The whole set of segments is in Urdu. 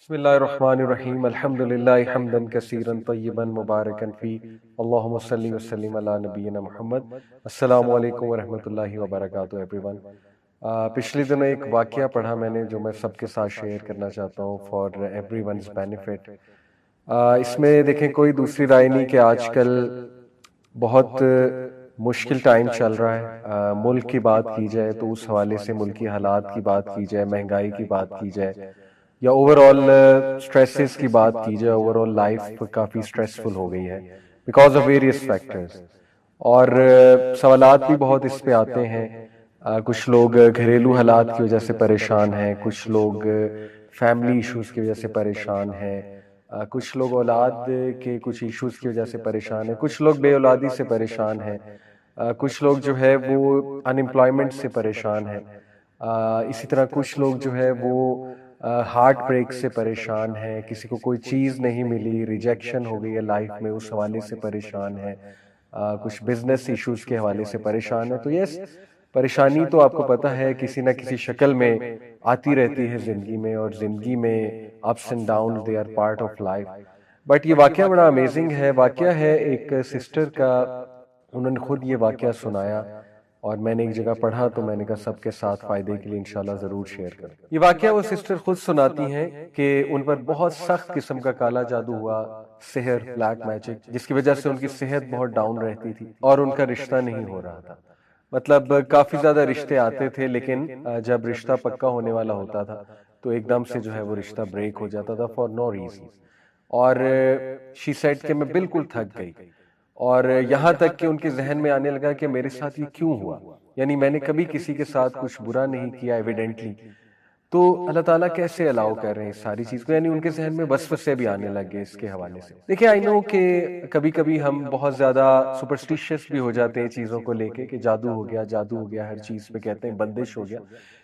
بسم اللہ الرحمن الرحیم الحمد للہ حمدا کثیرا طیبا مبارکا فی اللہم صلی وسلم علی نبینا محمد۔ السلام علیکم ورحمۃ اللہ وبرکاتہ ایوری ون۔ پچھلے دنوں ایک واقعہ پڑھا میں نے جو میں سب کے ساتھ شیئر کرنا چاہتا ہوں فار ایوری ونز بینیفٹ۔ اس میں دیکھیں کوئی دوسری رائے نہیں کہ آج کل بہت مشکل ٹائم چل رہا ہے۔ ملک کی بات کی جائے تو اس حوالے سے ملکی حالات کی بات کی جائے، مہنگائی کی بات کی جائے یا اوور آل سٹریسز کی بات کی جائے، اوور آل لائف کافی سٹریسفل ہو گئی ہے بیکاز آف ویریس فیکٹرز، اور سوالات بھی بہت اس پہ آتے ہیں۔ کچھ لوگ گھریلو حالات کی وجہ سے پریشان ہیں، کچھ لوگ فیملی ایشوز کی وجہ سے پریشان ہیں، کچھ لوگ اولاد کے کچھ ایشوز کی وجہ سے پریشان ہیں، کچھ لوگ بے اولادی سے پریشان ہیں، کچھ لوگ جو ہے وہ ان امپلائمنٹ سے پریشان ہیں، اسی طرح کچھ لوگ جو ہے وہ ہارٹ بریک سے پریشان ہیں، کسی کو کوئی چیز نہیں ملی، ریجیکشن ہو گئی ہے لائف میں، اس حوالے سے پریشان ہے، کچھ بزنس ایشوز کے حوالے سے پریشان ہے۔ تو یس، پریشانی تو آپ کو پتہ ہے کسی نہ کسی شکل میں آتی رہتی ہے زندگی میں، اور زندگی میں ups and down they are part of life. But یہ واقعہ بڑا امیزنگ ہے۔ واقعہ ہے ایک سسٹر کا، انہوں نے خود یہ واقعہ سنایا اور میں نے ایک جگہ پڑھا تو میں نے کہا سب کے ساتھ فائدے کے لیے انشاءاللہ ضرور شیئر کریں۔ یہ واقعہ وہ سسٹر خود سناتی ہیں کہ ان پر بہت سخت قسم کا کالا جادو ہوا، سحر، بلیک میجک، جس کی وجہ سے ان کی صحت بہت ڈاؤن رہتی تھی اور ان کا رشتہ نہیں ہو رہا تھا۔ مطلب کافی زیادہ رشتے آتے تھے، لیکن جب رشتہ پکا ہونے والا ہوتا تھا تو ایک دم سے جو ہے وہ رشتہ بریک ہو جاتا تھا فار نو ریزن، اور شی سیڈ کہ میں بالکل تھک گئی، اور یہاں تک کہ ان کے ذہن میں آنے لگا کہ میرے ساتھ یہ کیوں ہوا، یعنی میں نے کبھی کسی کے ساتھ کچھ برا نہیں کیا ایویڈنٹلی، تو اللہ تعالیٰ کیسے الاؤ کر رہے ہیں اس ساری چیز کو، یعنی ان کے ذہن میں وسوسے بھی آنے لگ گئے اس کے حوالے سے۔ دیکھیں آئی نو کہ کبھی کبھی ہم بہت زیادہ سپرسٹیشیس بھی ہو جاتے ہیں چیزوں کو لے کے کہ جادو ہو گیا، جادو ہو گیا، ہر چیز پہ کہتے ہیں بندش ہو گیا،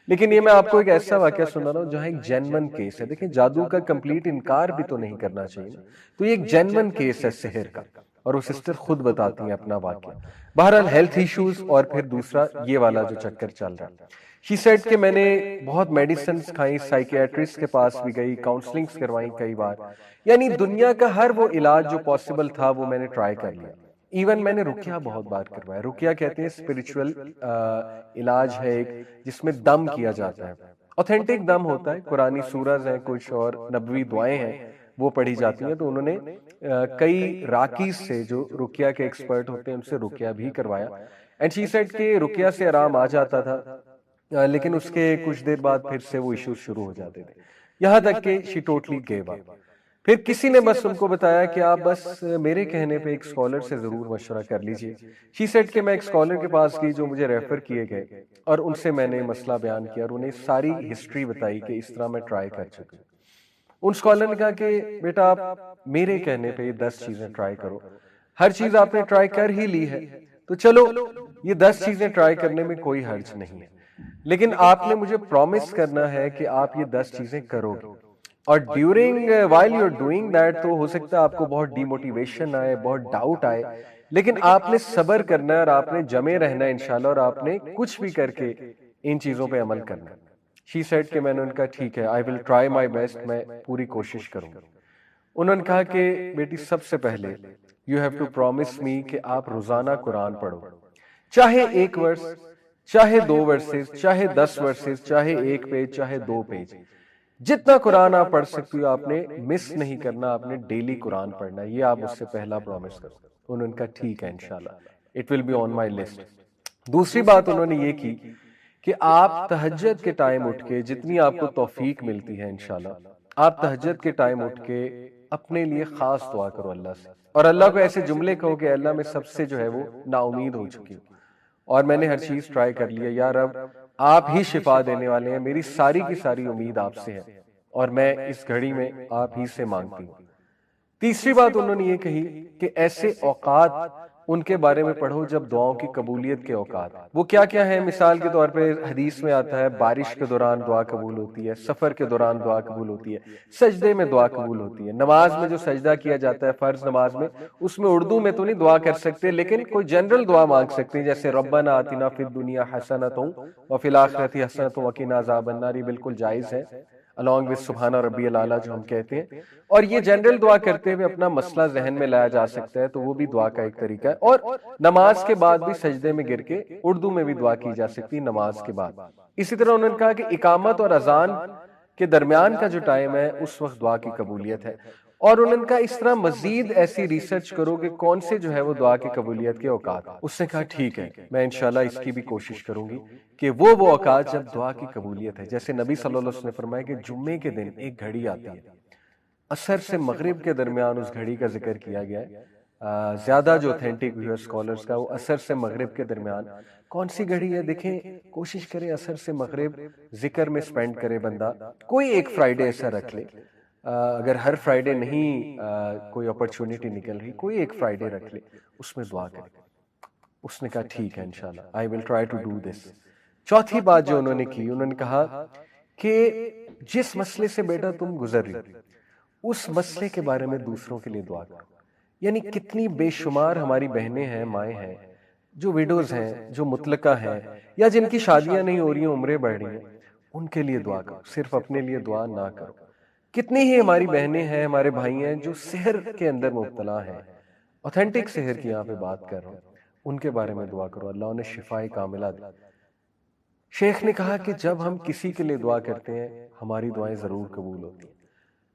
لیکن یہ میں آپ کو ایک ایسا واقعہ سنا رہا ہوں جہاں ایک جینون کیس ہے۔ دیکھیں جادو کا کمپلیٹ انکار بھی تو نہیں کرنا چاہیے نا، تو یہ ایک جینون کیس ہے سحر کا، اور وہ سسٹر خود بتاتی ہیں اپنا واقعہ۔ بہرحال ہیلتھ ایشوز، اور پھر دوسرا یہ والا جو چکر چل رہا ہے۔ شی سیڈ کہ میں نے بہت میڈیسنز کھائیں، سائیکیٹرسٹ کے پاس بھی گئی، کاؤنسلنگز کروائیں کئی بار، یعنی دنیا کا ہر وہ علاج جو پاسبل تھا وہ میں نے ٹرائی کر لیا۔ ایون میں نے رقیہ بہت بار کروایا۔ رقیہ کہتے ہیں اسپرچول علاج ہے ایک، جس میں دم کیا جاتا ہے، اوتھینٹک دم ہوتا ہے، قرآنی سورز ہیں کچھ اور نبوی دعائیں ہیں وہ پڑھی جاتی ہیں۔ تو انہوں نے کئی راکیز سے جو رقیہ کے ایکسپرٹ ہوتے ہیں ان سے رقیہ بھی کروایا، اینڈ شی سیڈ کہ رقیہ سے آرام آ جاتا تھا، لیکن اس کے کچھ دیر بعد پھر سے وہ ایشوز شروع ہو جاتے تھے، یہاں تک کہ شی ٹوٹلی گیو اپ۔ پھر کسی نے بس ان کو بتایا کہ آپ بس میرے کہنے پہ ایک اسکالر سے ضرور مشورہ کر لیجئے۔ شی سیڈ کہ میں ایک اسکالر کے پاس گئی جو مجھے ریفر کیے گئے، اور ان سے میں نے مسئلہ بیان کیا اور انہیں ساری ہسٹری بتائی کہ اس طرح میں ٹرائی کر چکی ہوں۔ ان اسکالر نے کہا کہ بیٹا آپ میرے کہنے پہ یہ 10 چیزیں ٹرائی کرو، ہر چیز آپ نے ٹرائی کر ہی لی ہے تو چلو یہ 10 چیزیں ٹرائی کرنے میں کوئی حرج نہیں ہے، لیکن آپ نے مجھے پرومس کرنا ہے کہ آپ یہ 10 چیزیں کرو گے، اور during while you are doing that تو ہو سکتا ہے آپ کو بہت ڈی موٹیویشن آئے، بہت ڈاؤٹ آئے، لیکن آپ نے صبر کرنا ہے اور آپ نے جمے رہنا ہے انشاءاللہ، اور آپ نے کچھ بھی کر کے ان چیزوں پہ عمل کرنا ہے۔ شی سیڈ کہ میں نے ان کا ٹھیک ہے، آئی ول ٹرائی مائی بیسٹ، میں پوری کوشش کروں گا۔ انہوں نے کہا کہ بیٹی سب سے پہلے یو ہیو ٹو پرومس می کہ آپ روزانہ قرآن پڑھو، چاہے ایک ورس، چاہے 2 ورسز، چاہے 10 ورسز، چاہے 1 پیج، چاہے 2 پیج، جتنا قرآن آپ پڑھ سکتی ہو آپ نے مس نہیں کرنا، آپ نے ڈیلی قرآن پڑھنا ہے، یہ آپ مجھ سے پہلا پرومس کرو۔ انہوں نے کہا ٹھیک ہے انشاءاللہ، it will be on my list. دوسری بات انہوں نے یہ کی کہ آپ تہجد کے ٹائم اٹھ کے، جتنی آپ کو توفیق ملتی ہے انشاءاللہ، آپ تہجد کے ٹائم اٹھ کے اپنے لیے خاص دعا کرو اللہ سے، اور اللہ کو ایسے جملے کہو کہ اللہ میں سب سے جو ہے وہ نا امید ہو چکی ہوں، اور میں نے ہر چیز ٹرائی کر لی ہے، یا رب آپ ہی شفا دینے والے ہیں، میری ساری کی ساری امید آپ سے ہے، اور میں اس گھڑی میں آپ ہی سے مانگتی ہوں۔ تیسری بات انہوں نے یہ کہی کہ ایسے اوقات ان کے بارے میں پڑھو جب دعاؤں کی قبولیت کے اوقات، وہ کیا کیا ہیں؟ مثال کے طور پہ حدیث میں آتا ہے بارش کے دوران دعا قبول ہوتی ہے، سفر کے دوران دعا قبول ہوتی ہے، سجدے میں دعا قبول ہوتی ہے، نماز میں جو سجدہ کیا جاتا ہے فرض نماز میں، اس میں اردو میں تو نہیں دعا کر سکتے، لیکن کوئی جنرل دعا مانگ سکتے ہیں، جیسے ربنا آتنا فی الدنیا حسنۃ وفی الآخرۃ حسنۃ وقنا عذاب النار، بالکل جائز ہے۔ along with سبحان ربی الاعلیٰ جو ہم کہتے ہیں. اور یہ جنرل دعا کرتے ہوئے اپنا مسئلہ ذہن میں لایا جا سکتا ہے، تو وہ بھی دعا کا ایک طریقہ ہے. اور نماز کے بعد بھی سجدے میں گر کے اردو میں بھی دعا کی جا سکتی ہے نماز کے بعد. اسی طرح انہوں نے کہا کہ اقامت اور اذان کے درمیان کا جو ٹائم ہے اس وقت دعا کی قبولیت ہے. اور انہوں نے کہا اس طرح مزید ایسی ریسرچ کرو کہ کون سے جو ہے وہ دعا کی قبولیت کے اوقات. اس نے کہا ٹھیک ہے، میں انشاءاللہ اس کی بھی کوشش کروں گی کہ وہ اوقات جب دعا کی قبولیت ہے. جیسے نبی صلی اللہ علیہ وسلم نے فرمایا کہ جمعے کے دن ایک گھڑی آتی ہے، عصر سے مغرب کے درمیان اس گھڑی کا ذکر کیا گیا ہے. زیادہ جو اوتھینٹک ویو اسکالرز کا وہ عصر سے مغرب کے درمیان. کون سی گھڑی ہے؟ دیکھیں، کوشش کریں عصر سے مغرب ذکر میں سپینڈ کرے بندہ. کوئی ایک فرائیڈے ایسا رکھ لے، اگر ہر فرائیڈے نہیں کوئی اپرچونٹی نکل رہی، کوئی ایک فرائیڈے رکھ لے، اس میں دعا کرے. اس نے کہا ٹھیک ہے انشاءاللہ I will try to do this. چوتھی بات جو انہوں نے کی، انہوں نے کہا کہ جس مسئلے سے بیٹا تم گزر رہی اس مسئلے کے بارے میں دوسروں کے لیے دعا کرو. یعنی کتنی بے شمار ہماری بہنیں ہیں، مائیں ہیں، جو ویڈوز ہیں، جو مطلقہ ہیں، یا جن کی شادیاں نہیں ہو رہی ہیں، عمریں بڑھ رہی ہیں، ان کے لیے دعا کرو، صرف اپنے لیے دعا نہ کرو. کتنی ہی ہماری بہنیں ہیں، ہمارے بھائی ہیں جو سحر کے اندر مبتلا ہیں، اوتھینٹک سحر کی یہاں پہ بات کر رہا ہوں، ان کے بارے میں دعا کرو، اللہ انہیں شفائے کاملہ دے. شیخ نے کہا کہ جب ہم کسی کے لیے دعا کرتے ہیں ہماری دعائیں ضرور قبول ہوتی ہیں.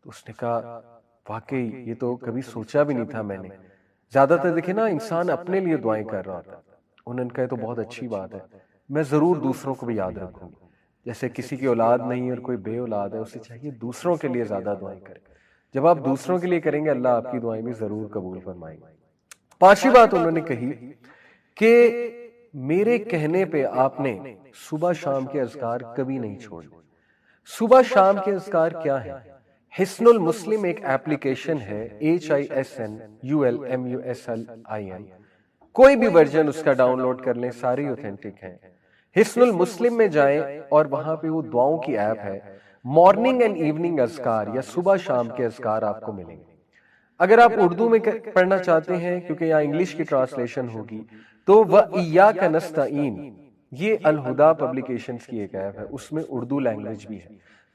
تو اس نے کہا واقعی یہ تو کبھی سوچا بھی نہیں تھا میں نے. زیادہ تر دیکھیں نا انسان اپنے لیے دعائیں کر رہا ہوتا ہے. انہوں نے کہا تو بہت اچھی بات ہے، میں ضرور دوسروں کو بھی یاد رکھوں گی. جیسے کسی کی اولاد نہیں اور کوئی بے اولاد ہے، اسے چاہیے دوسروں کے لیے زیادہ دعائیں کریں. جب آپ دوسروں کے لیے کریں گے اللہ آپ کی دعائیں بھی ضرور قبول فرمائیں گے. پانچویں بات انہوں نے کہی کہ میرے کہنے پہ آپ نے صبح شام کے اذکار کبھی نہیں چھوڑے. صبح شام کے اذکار کیا ہیں؟ حسن المسلم ایک ایپلیکیشن ہے، HISNULMUSLIM. کوئی بھی ورژن اس کا ڈاؤن لوڈ کر لیں، ساری اوتھینٹک ہیں. حسن المسلم میں جائیں اور وہاں پہ وہ دعاؤں کی ایپ ہے. مارننگ اینڈ ایوننگ اذکار یا صبح شام کے اذکار آپ کو ملیں گے. اگر آپ اردو میں پڑھنا چاہتے ہیں کیونکہ یہاں انگلش کی ٹرانسلیشن ہوگی، تو وَإِيَّاكَ نَسْتَعِينُ یہ الہدا پبلیکیشنز کی ایک ایپ ہے، اس میں اردو لینگویج بھی ہے.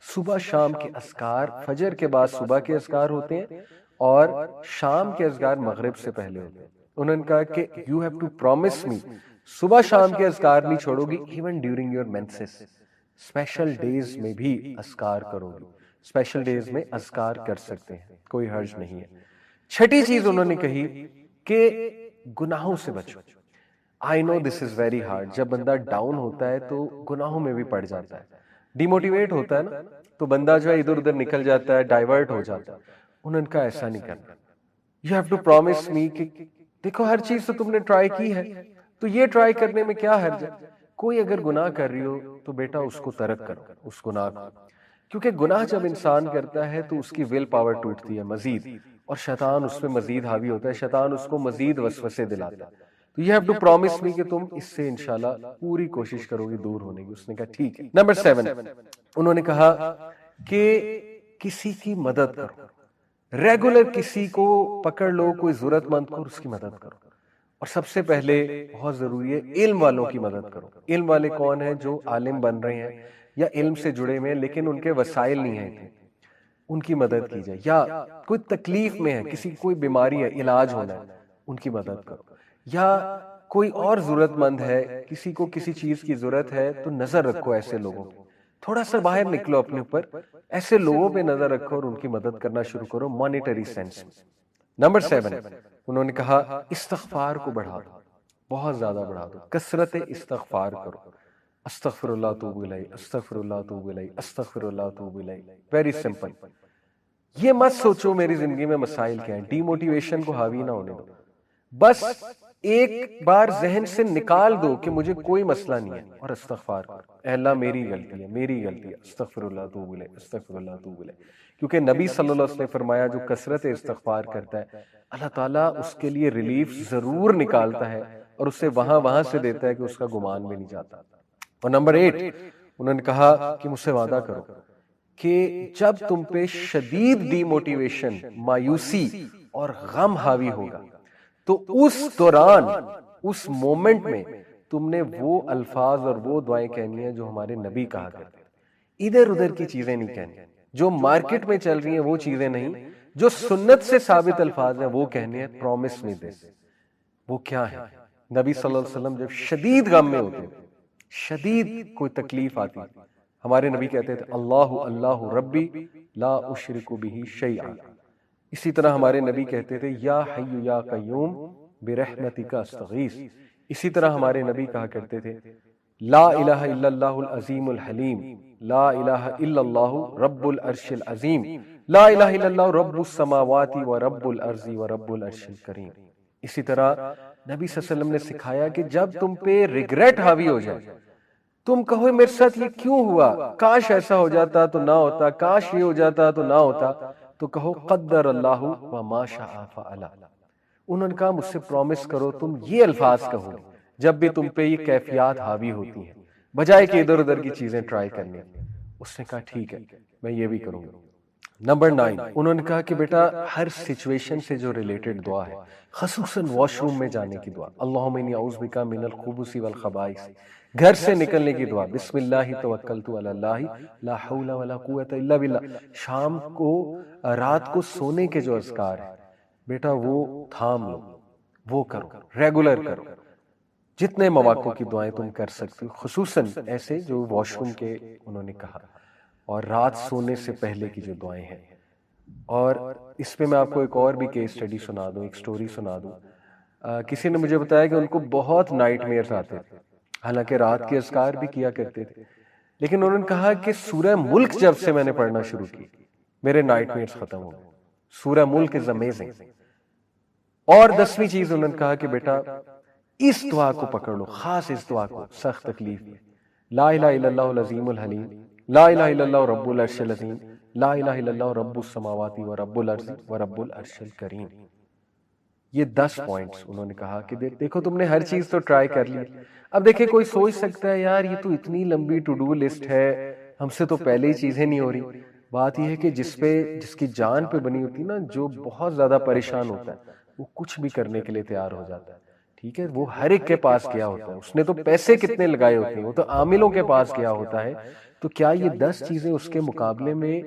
صبح شام کے اذکار، فجر کے بعد صبح کے اذکار ہوتے ہیں اور شام کے اذکار مغرب سے پہلے ہوتے ہیں. انہوں نے کہا کہ you have to promise me صبح شام کے اذکار نہیں چھوڑو گی، even during your menses, special days میں بھی اذکار کرو گی. اسپیشل ڈیز میں اذکار کر سکتے ہیں، کوئی حرج نہیں ہے. چھٹی چیز انہوں نے کہی کہ گناہوں سے بچو. I know this is very hard. جب بندہ ڈاؤن ہوتا ہے تو گناہوں میں بھی پڑ جاتا ہے، ڈیموٹیویٹ ہوتا ہے نا، تو بندہ جو ہے ادھر ادھر نکل جاتا ہے، ڈائیورٹ ہو جاتا ہے. انہوں نے کہا ایسا نہیں کرنا. You have to promise me کہ دیکھو ہر چیز تو تم نے ٹرائی کی ہے، تو یہ ٹرائی کرنے میں کیا حرج ہے. کوئی اگر گناہ کر رہی ہو تو بیٹا اس کو ترک کرو، اس گناہ کو. کیونکہ گناہ جب انسان کرتا ہے تو اس کی ول پاور ٹوٹتی ہے مزید، اور شیطان اس پہ مزید حاوی ہوتا ہے، شیطان اس کو مزید وسوسے دلاتا ہے. تو you have to promise me کہ تم اس سے انشاءاللہ پوری کوشش کرو گی دور ہونے کی. اس نے کہا ٹھیک ہے. نمبر 7 انہوں نے کہا کہ کسی کی مدد کرو. ریگولر کسی کو پکڑ لو، کوئی ضرورت مند کو اس کی مدد کرو. اور سب سے پہلے بہت ضروری ہے علم والوں کی مدد کرو. علم والے کون ہیں؟ جو عالم بن رہے ہیں یا علم سے جڑے ہوئے ہیں لیکن ان کے وسائل نہیں ہیں، ان کی مدد کی جائے. یا کوئی تکلیف میں ہے، کسی کوئی بیماری ہے، علاج ہونا ہے، ان کی مدد کرو. یا کوئی اور ضرورت مند ہے، کسی کو کسی چیز کی ضرورت ہے، تو نظر رکھو ایسے لوگوں پہ. تھوڑا سا باہر نکلو اپنے اوپر، ایسے لوگوں پہ نظر رکھو اور ان کی مدد کرنا شروع کرو مانیٹری سینس. نمبر 7 انہوں نے کہا استغفار کو بڑھا دو، بہت زیادہ بڑھا دو، کثرت استغفار کرو. استغفر اللہ توب الیہ، استغفر اللہ توب الیہ، استغفر اللہ توب الیہ. Very simple. یہ مت سوچو میری زندگی میں مسائل کیا ہیں، ڈی موٹیویشن کو حاوی نہ ہونے دو. بس ایک بار ذہن سے نکال دو کہ مجھے کوئی مسئلہ نہیں ہے اور استغفار کرو. اے اللہ میری غلطی ہے، میری غلطی ہے، استغفر اللہ توب الیہ، استغفر اللہ توب الیہ. کیونکہ نبی صلی اللہ علیہ وسلم نے فرمایا جو کثرت استغفار کرتا ہے اللہ تعالیٰ اس کے لیے ریلیف ضرور نکالتا ہے اور اسے وہاں سے دیتا ہے کہ اس کا گمان بھی نہیں جاتا. اور نمبر 8 انہوں نے کہا کہ مجھ سے وعدہ کرو کہ جب تم پہ شدید ڈی موٹیویشن، مایوسی اور غم حاوی ہوگا تو اس دوران، اس مومنٹ میں تم نے وہ الفاظ اور وہ دعائیں کہنی ہیں جو ہمارے نبی کہا کرتے. ادھر ادھر کی چیزیں نہیں کہنی. جو مارکیٹ میں چل رہی ہیں وہ چیزیں نہیں، جو سنت سے ثابت الفاظ ہیں وہ کہنے ہیں پرومس می دس۔ وہ کیا ہے؟ نبی صلی اللہ علیہ وسلم جب شدید غم میں ہوتے تھے، شدید کوئی تکلیف آتی، ہمارے نبی کہتے تھے اللہ اللہ ربی لا اشرک بہ شیئا۔ اسی طرح ہمارے نبی کہتے تھے یا حی یا قیوم برحمتک استغیث۔ اسی طرح ہمارے نبی کہا کرتے تھے لا الہ الا اللہ العظیم الحلیم، لا الہ الا اللہ رب العرش العظیم، لا الہ الا اللہ رب السماوات و رب الارض و رب العرش الکریم۔ اسی طرح نبی صلی اللہ علیہ وسلم نے سکھایا کہ جب تم پہ ریگریٹ حاوی ہو جائے، تم کہو میرے ساتھ یہ کیوں ہوا، کاش ایسا ہو جاتا تو نہ ہوتا، کاش یہ ہو جاتا تو نہ ہوتا، تو کہو قدر اللہ وما شاء فعل۔ انہوں نے کہا مجھ سے پرومس کرو تم یہ الفاظ کہو جب بھی تم پہ یہ کیفیات حاوی ہوتی ہیں، بجائے کہ ادھر ادھر کی چیزیں ٹرائی کرنے۔ اس نے کہا ٹھیک ہے میں یہ بھی کروں گا۔ نمبر 9، انہوں نے کہا کہ بیٹا ہر سچویشن سے جو ریلیٹڈ دعا ہے، خصوصاً واش روم میں جانے کی دعا، اللہم انی اعوذ بک من الخبث والخبائث، گھر سے نکلنے کی دعا، بسم اللہ توکلت علی اللہ لا حول ولا قوت الا باللہ، شام کو رات کو سونے کے جو اذکار ہیں بیٹا وہ تھام لو، وہ کرو، ریگولر کرو، جتنے مواقع کی دعائیں تم کر سکتے ہو، خصوصاً ایسے جو واش روم کے انہوں نے کہا، اور رات سونے سے پہلے کی جو دعائیں ہیں۔ اور اس پہ میں آپ کو ایک اور بھی کیس اسٹڈی سنا دوں، ایک سٹوری سنا دوں۔ کسی نے مجھے بتایا کہ ان کو بہت نائٹ میئرز آتے تھے، حالانکہ رات کے اذکار بھی کیا کرتے تھے، لیکن انہوں نے کہا کہ سورہ ملک جب سے میں نے پڑھنا شروع کی میرے نائٹ میئرز ختم ہو گئے۔ سورہ ملک از امیزنگ۔ اور 10ویں چیز انہوں نے کہا کہ بیٹا اس دعا کو پکڑ لو، خاص اس دعا کو سخت تکلیف میں، لا الہ الا اللہ العظیم الحلیم، لا الہ الا اللہ رب العرش العظیم، لا الہ الا اللہ رب السماوات و رب الارض و رب العرش الکریم۔ یہ 10 پوائنٹس انہوں نے کہا کہ دیکھو تم نے ہر چیز تو ٹرائی کر لی۔ اب دیکھیں کوئی سوچ سکتا ہے یار یہ تو اتنی لمبی ٹو ڈو لسٹ ہے، ہم سے تو پہلے ہی چیزیں نہیں ہو رہی۔ بات یہ ہے کہ جس کی جان پہ بنی ہوتی نا، جو بہت زیادہ پریشان ہوتا ہے وہ کچھ بھی کرنے کے لیے تیار ہو جاتا ہے، ٹھیک ہے؟ وہ ہر ایک کے پاس گیا ہوتا ہے، اس نے تو پیسے کتنے لگائے ہوتے ہیں، وہ تو عاملوں کے پاس گیا ہوتا ہے۔ تو کیا یہ 10 چیزیں اس کے مقابلے میں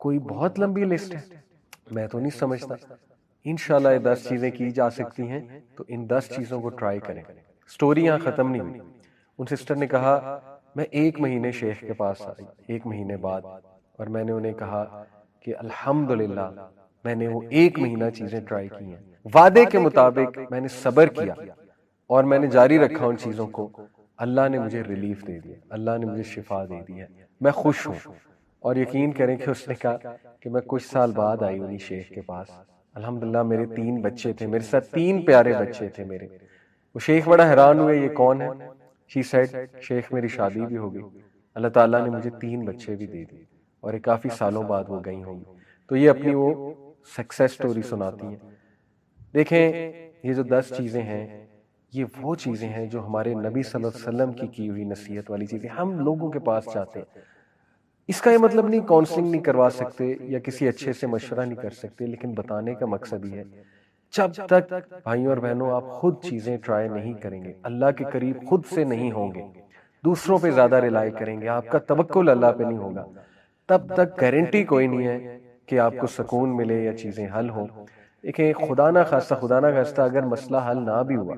کوئی بہت لمبی لسٹ ہے؟ میں تو نہیں سمجھتا۔ انشاءاللہ یہ 10 چیزیں کی جا سکتی ہیں، تو ان 10 چیزوں کو ٹرائی کریں۔ سٹوری یہاں ختم نہیں ہوئی۔ ان سسٹر نے کہا میں 1 مہینے شیخ کے پاس آئی 1 مہینے بعد، اور میں نے انہیں کہا کہ الحمدللہ میں نے وہ 1 مہینہ چیزیں ٹرائی کی ہیں، وعدے کے مطابق میں نے صبر کیا اور میں نے جاری رکھا ان چیزوں کو، اللہ نے مجھے ریلیف دے دیا، اللہ نے مجھے شفا دے دی ہے، میں خوش ہوں۔ اور یقین کریں کہ اس نے کہا کہ میں کچھ سال بعد آئی انہی شیخ کے پاس، الحمدللہ میرے 3 بچے تھے، میرے ساتھ 3 پیارے بچے تھے میرے۔ وہ شیخ بڑا حیران ہوئے یہ کون ہے؟ شی سیڈ شیخ میری شادی بھی ہو گئی، اللہ تعالیٰ نے مجھے 3 بچے بھی دے دیے، اور یہ کافی سالوں بعد وہ گئی ہوں گی۔ تو یہ اپنی وہ سکسیس سٹوری سناتی ہیں۔ دیکھیں یہ جو 10 چیزیں ہیں یہ وہ چیزیں ہیں جو ہمارے نبی صلی اللہ علیہ وسلم کی ہوئی نصیحت والی چیزیں ہم لوگوں کے پاس چاہتے ہیں۔ اس کا یہ مطلب نہیں کاؤنسلنگ نہیں کروا سکتے یا کسی اچھے سے مشورہ نہیں کر سکتے، لیکن بتانے کا مقصد یہ ہے جب تک بھائیوں اور بہنوں آپ خود چیزیں ٹرائی نہیں کریں گے، اللہ کے قریب خود سے نہیں ہوں گے، دوسروں پہ زیادہ ریلائی کریں گے، آپ کا توکل اللہ پہ نہیں ہوگا، تب تک گارنٹی کوئی نہیں ہے کہ آپ کو سکون ملے یا چیزیں حل ہوں۔ دیکھیں خدا نہ خواستہ اگر مسئلہ حل نہ بھی ہوا،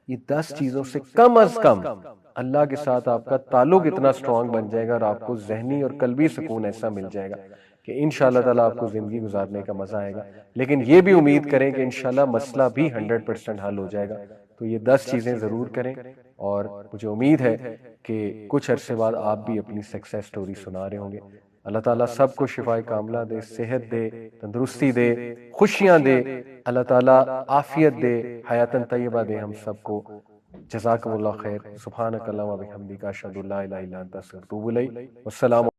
یہ 10 چیزوں سے کم از کم اللہ کے ساتھ آپ کا تعلق اتنا سٹرونگ بن جائے گا اور آپ کو ذہنی اور قلبی سکون ایسا مل جائے گا کہ انشاءاللہ تعالیٰ آپ کو زندگی گزارنے کا مزہ آئے گا۔ لیکن یہ بھی امید کریں کہ انشاءاللہ مسئلہ بھی 100% حل ہو جائے گا۔ تو یہ 10 چیزیں ضرور کریں، اور مجھے امید ہے کہ کچھ عرصے بعد آپ بھی اپنی سکسیس سٹوری سنا رہے ہوں گے۔ اللہ تعالیٰ سب کو شفائے کاملہ دے، صحت دے، تندرستی دے، خوشیاں دے، اللہ تعالیٰ عافیت دے، حیاتاً طیبہ دے ہم سب کو۔ جزاکم اللہ خیر، سبحانک اللہم و بحمدک، اشہد ان لا الہ الا انت، استغفرک و اتوب الیک۔ والسلام